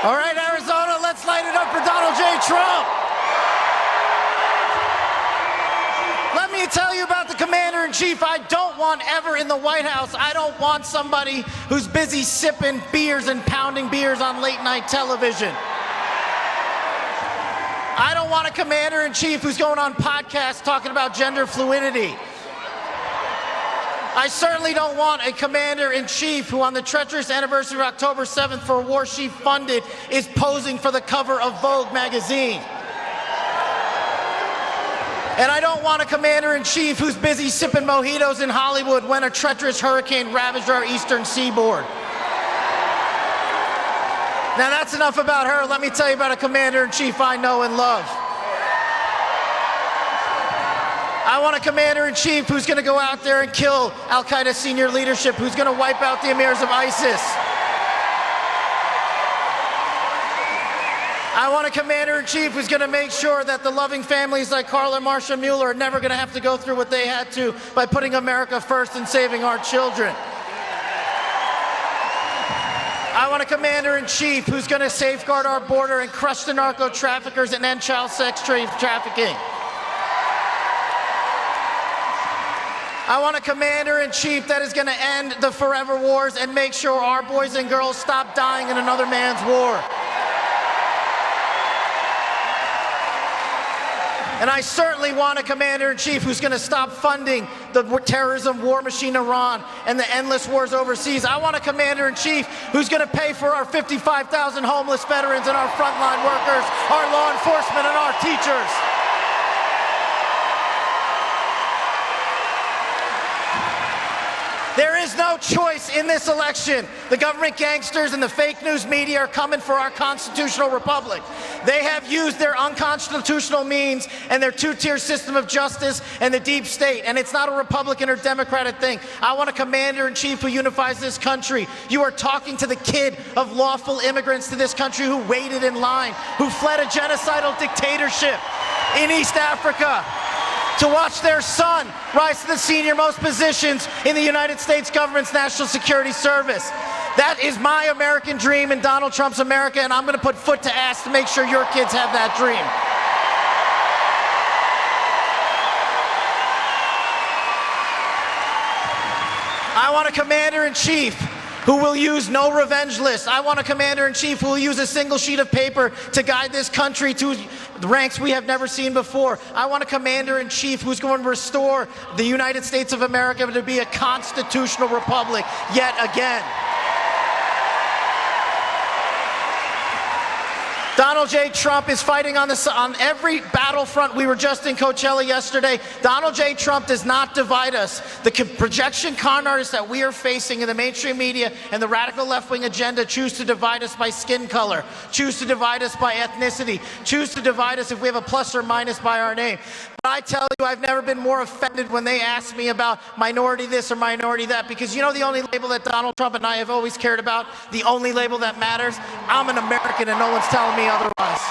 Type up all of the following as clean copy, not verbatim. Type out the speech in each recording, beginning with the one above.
All right, Arizona, let's light it up for Donald J. Trump. Let me tell you about the commander-in-chief I don't want ever in the White House. I don't want somebody who's busy sipping beers and pounding beers on late-night television. I don't want a commander-in-chief who's going on podcasts talking about gender fluidity. I certainly don't want a commander-in-chief who on the treacherous anniversary of October 7th for a war she funded is posing for the cover of Vogue magazine. And I don't want a commander-in-chief who's busy sipping mojitos in Hollywood when a treacherous hurricane ravaged our eastern seaboard. Now that's enough about her. Let me tell you about a commander-in-chief I know and love. I want a commander-in-chief who's going to go out there and kill Al-Qaeda senior leadership, who's going to wipe out the emirs of ISIS. I want a commander-in-chief who's going to make sure that the loving families like Carl and Marcia Mueller are never going to have to go through what they had to by putting America first and saving our children. I want a commander-in-chief who's going to safeguard our border and crush the narco-traffickers and end child sex trafficking. I want a commander-in-chief that is going to end the forever wars and make sure our boys and girls stop dying in another man's war. And I certainly want a commander-in-chief who's going to stop funding the terrorism war machine Iran and the endless wars overseas. I want a commander-in-chief who's going to pay for our 55,000 homeless veterans and our frontline workers, our law enforcement, and our teachers. There is no choice in this election. The government gangsters and the fake news media are coming for our constitutional republic. They have used their unconstitutional means and their two-tier system of justice and the deep state, and it's not a Republican or Democratic thing. I want a commander-in-chief who unifies this country. You are talking to the kid of lawful immigrants to this country who waited in line, who fled a genocidal dictatorship in East Africa, to watch their son rise to the senior-most positions in the United States government's National Security Service. That is my American dream in Donald Trump's America, and I'm going to put foot to ass to make sure your kids have that dream. I want a commander-in-chief who will use no revenge list. I want a commander-in-chief who will use a single sheet of paper to guide this country to ranks we have never seen before. I want a commander-in-chief who's going to restore the United States of America to be a constitutional republic yet again. Donald J. Trump is fighting on every battlefront. We were just in Coachella yesterday. Donald J. Trump does not divide us. The projection con artists that we are facing in the mainstream media and the radical left-wing agenda choose to divide us by skin color, choose to divide us by ethnicity, choose to divide us if we have a plus or minus by our name. But I tell you, I've never been more offended when they ask me about minority this or minority that, because you know the only label that Donald Trump and I have always cared about, the only label that matters? I'm an American and no one's telling me otherwise.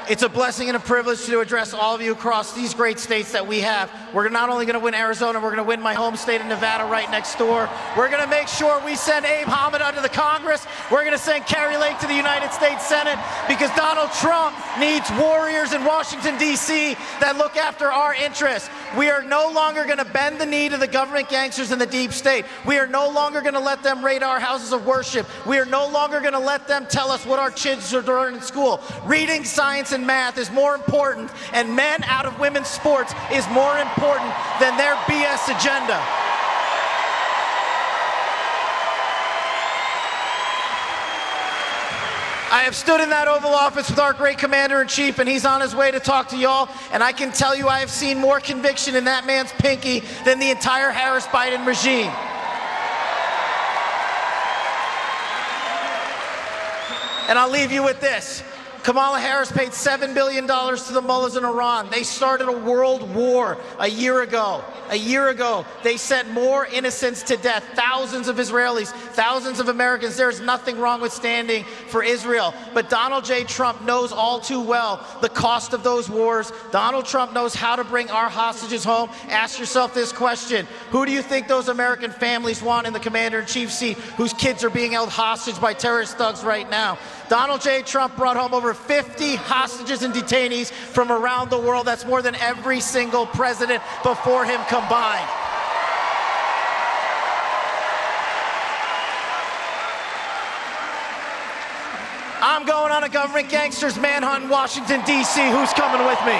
It's a blessing and a privilege to address all of you across these great states that we have. We're not only going to win Arizona, we're going to win my home state of Nevada right next door. We're going to make sure we send Abe Hamida to the Congress. We're going to send Carrie Lake to the United States Senate, because Donald Trump needs warriors in Washington, D.C. that look after our interests. We are no longer going to bend the knee to the government gangsters in the deep state. We are no longer going to let them raid our houses of worship. We are no longer going to let them tell us what our kids are doing in school. Reading, science, and math is more important, and men out of women's sports is more important than their BS agenda. I have stood in that Oval Office with our great commander-in-chief, and he's on his way to talk to y'all, and I can tell you I have seen more conviction in that man's pinky than the entire Harris-Biden regime. And I'll leave you with this. Kamala Harris paid $7 billion to the mullahs in Iran. They started a world war a year ago. A year ago, they sent more innocents to death, thousands of Israelis, thousands of Americans. There's nothing wrong with standing for Israel. But Donald J. Trump knows all too well the cost of those wars. Donald Trump knows how to bring our hostages home. Ask yourself this question. Who do you think those American families want in the commander-in-chief seat whose kids are being held hostage by terrorist thugs right now? Donald J. Trump brought home over 50 hostages and detainees from around the world. That's more than every single president before him combined. I'm going on a government gangsters manhunt in Washington, D.C. Who's coming with me?